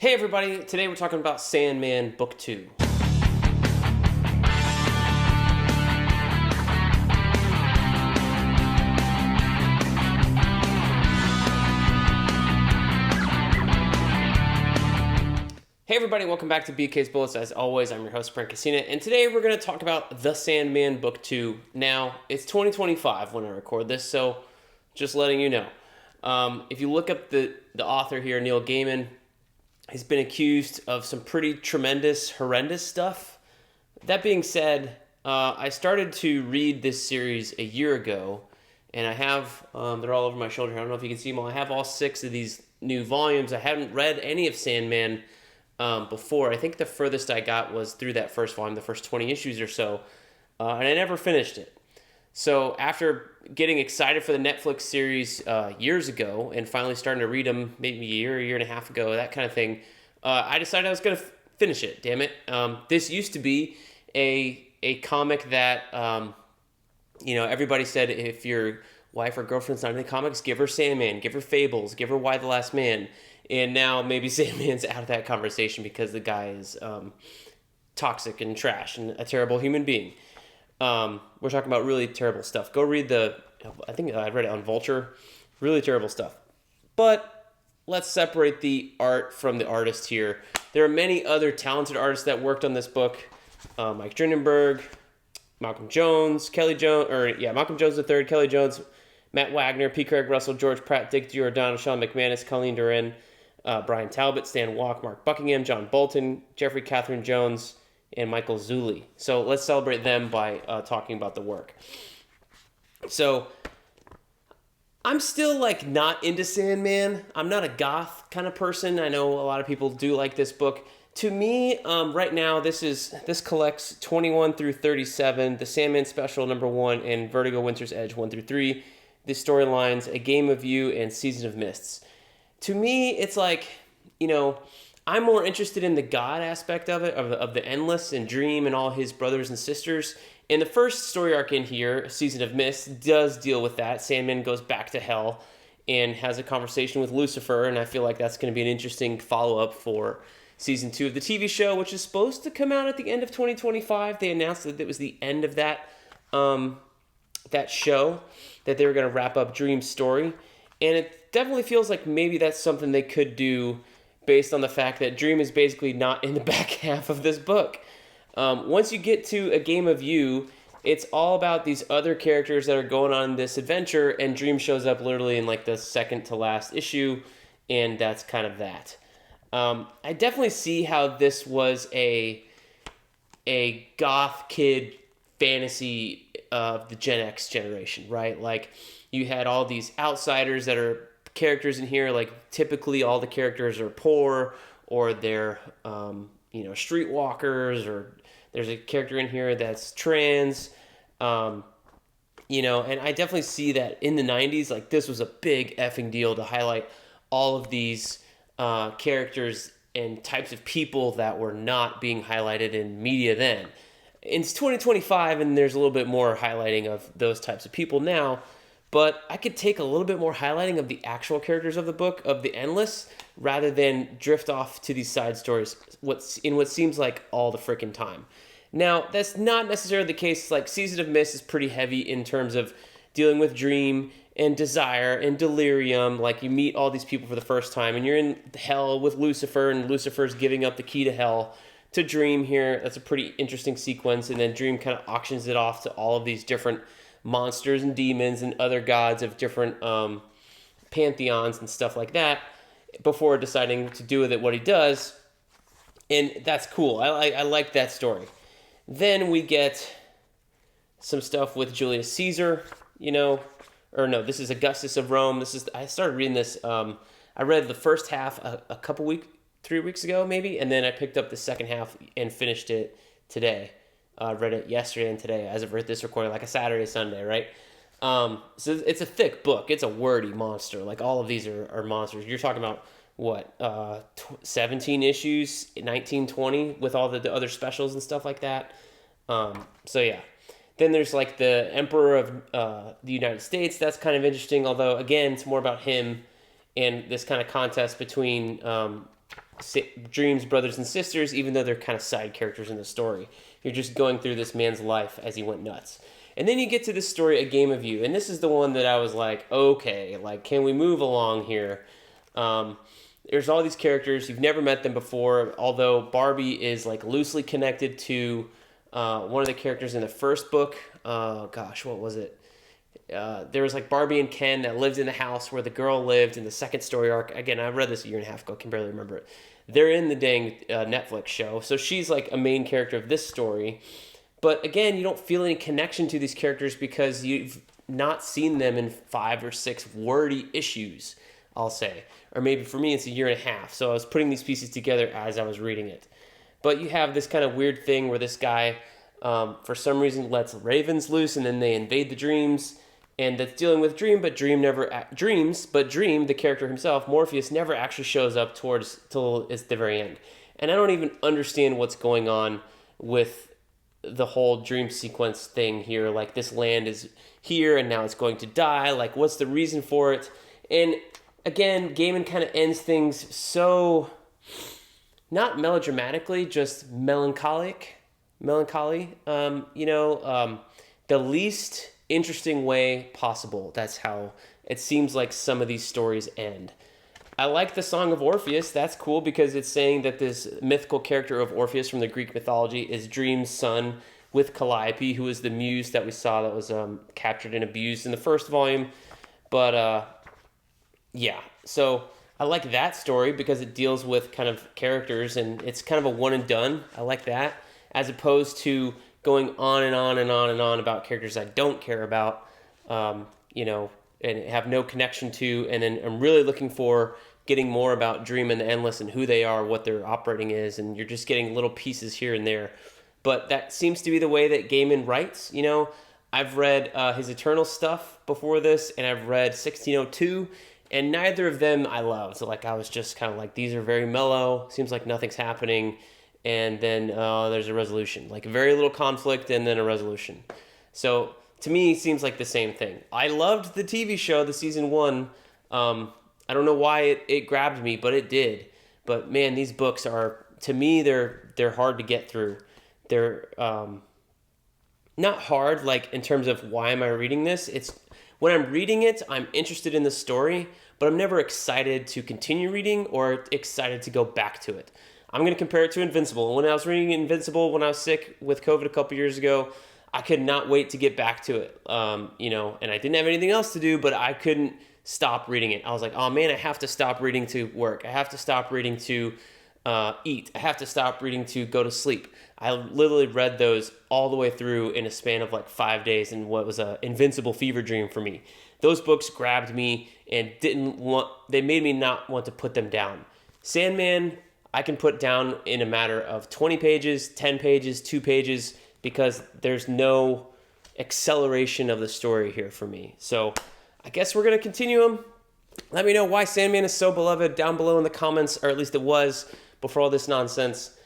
Hey everybody, today we're talking about Sandman Book 2. Hey everybody, welcome back to BK's Bullets. As always, I'm your host, Brent and today we're going to talk about The Sandman Book 2. Now, it's 2025 when I record this, so just letting you know. If you look up the author here, Neil Gaiman, he's been accused of some pretty tremendous, horrendous stuff. That being said, I started to read this series a year ago, and I have, they're all over my shoulder. I don't know if you can see them all. I have all 6 of these new volumes. I haven't read any of Sandman before. I think the furthest I got was through that first volume, the first 20 issues or so, and I never finished it. So after getting excited for the Netflix series years ago and finally starting to read them maybe a year and a half ago, that kind of thing, I decided I was going to finish it, damn it. This used to be a comic that, everybody said if your wife or girlfriend's not into comics, give her Sandman, give her Fables, give her Y the Last Man. And now maybe Sandman's out of that conversation because the guy is toxic and trash and a terrible human being. We're talking about really terrible stuff. Go read I think I read it on Vulture. Really terrible stuff. But let's separate the art from the artist here. There are many other talented artists that worked on this book. Mike Drindenberg, Malcolm Jones III, Kelly Jones, Matt Wagner, P. Craig Russell, George Pratt, Dick Giordano, Sean McManus, Colleen Duran, Brian Talbot, Stan Walk, Mark Buckingham, John Bolton, Jeffrey Catherine Jones, and Michael Zulli. So let's celebrate them by talking about the work. So I'm still not into Sandman. I'm not a goth kind of person. I know a lot of people do like this book. To me, right now, this collects 21 through 37, the Sandman Special #1, and Vertigo Winter's Edge 1 through 3. The storylines, A Game of You and Season of Mists. To me, it's I'm more interested in the God aspect of it, of the Endless and Dream and all his brothers and sisters. And the first story arc in here, Season of Mist, does deal with that. Sandman goes back to hell and has a conversation with Lucifer, and I feel like that's going to be an interesting follow-up for Season 2 of the TV show, which is supposed to come out at the end of 2025. They announced that it was the end of that show, that they were going to wrap up Dream's story. And it definitely feels like maybe that's something they could do based on the fact that Dream is basically not in the back half of this book. Once you get to A Game of You, it's all about these other characters that are going on this adventure, and Dream shows up literally in the second to last issue, and that's kind of that. I definitely see how this was a goth kid fantasy of the Gen X generation, right? You had all these outsiders that are characters in here, typically all the characters are poor or they're streetwalkers, or there's a character in here that's trans, and I definitely see that in the 90s, this was a big effing deal to highlight all of these characters and types of people that were not being highlighted in media then. It's 2025 and there's a little bit more highlighting of those types of people now. But I could take a little bit more highlighting of the actual characters of the book, of the Endless, rather than drift off to these side stories what seems like all the freaking time. Now, that's not necessarily the case. Season of Mist is pretty heavy in terms of dealing with Dream and Desire and Delirium. You meet all these people for the first time, and you're in hell with Lucifer, and Lucifer's giving up the key to hell to Dream here. That's a pretty interesting sequence, and then Dream kind of auctions it off to all of these different monsters and demons and other gods of different pantheons and stuff like that before deciding to do with it what he does. And that's cool. I like that story. Then we get some stuff with Julius Caesar, this is Augustus of Rome. I started reading this. I read the first half a couple 3 weeks ago maybe, and then I picked up the second half and finished it today. Read it yesterday and today as of this recording, a Saturday, Sunday, right? So it's a thick book. It's a wordy monster. All of these are monsters. You're talking about, 17 issues, 19, 20, with all the other specials and stuff like that. So yeah. Then there's the Emperor of the United States. That's kind of interesting, although, again, it's more about him and this kind of contest between Dream's brothers and sisters, even though they're kind of side characters in the story. You're just going through this man's life as he went nuts. And then you get to this story, A Game of You, and this is the one that I was like, okay, like, can we move along here? There's all these characters, you've never met them before, although Barbie is like loosely connected to one of the characters in the first book. What was it? There was like Barbie and Ken that lived in the house where the girl lived in the second story arc. Again, I read this a year and a half ago, can barely remember it. They're in the dang Netflix show, so she's like a main character of this story. But again, you don't feel any connection to these characters because you've not seen them in 5 or 6 wordy issues, I'll say. Or maybe for me, it's a year and a half. So I was putting these pieces together as I was reading it. But you have this kind of weird thing where this guy, for some reason, lets ravens loose and then they invade the dreams. And that's dealing with Dream, but Dream, the character himself, Morpheus, never actually shows up till it's the very end. And I don't even understand what's going on with the whole dream sequence thing here. Like, this land is here and now it's going to die. Like, what's the reason for it? And again, Gaiman kind of ends things so, not melodramatically, just melancholy. The least interesting way possible. That's how it seems like some of these stories end. I like the Song of Orpheus. That's cool because it's saying that this mythical character of Orpheus from the Greek mythology is Dream's son with Calliope, who was the muse that we saw that was captured and abused in the first volume. But so I like that story because it deals with kind of characters and it's kind of a one and done. I like that, as opposed to going on and on and on and on about characters I don't care about, and have no connection to, and then I'm really looking for getting more about Dream and the Endless and who they are, what their operating is, and you're just getting little pieces here and there. But that seems to be the way that Gaiman writes. I've read his Eternal stuff before this, and I've read 1602, and neither of them I loved. So I was just kind of like, these are very mellow, seems like nothing's happening, and then there's a resolution. Like, very little conflict and then a resolution. So to me, it seems like the same thing. I loved the TV show, the season 1. I don't know why it grabbed me, but it did. But man, these books are, to me, they're hard to get through. They're not hard, like in terms of why am I reading this. It's when I'm reading it, I'm interested in the story, but I'm never excited to continue reading or excited to go back to it. I'm going to compare it to Invincible. When I was reading Invincible when I was sick with COVID a couple years ago, I could not wait to get back to it, and I didn't have anything else to do, but I couldn't stop reading it. I was like, oh man, I have to stop reading to work. I have to stop reading to eat. I have to stop reading to go to sleep. I literally read those all the way through in a span of 5 days in what was an invincible fever dream for me. Those books grabbed me and they made me not want to put them down. Sandman, I can put down in a matter of 20 pages, 10 pages, 2 pages, because there's no acceleration of the story here for me. So I guess we're going to continue them. Let me know why Sandman is so beloved down below in the comments, or at least it was before all this nonsense.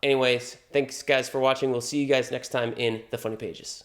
Anyways, thanks guys for watching. We'll see you guys next time in the Funny Pages.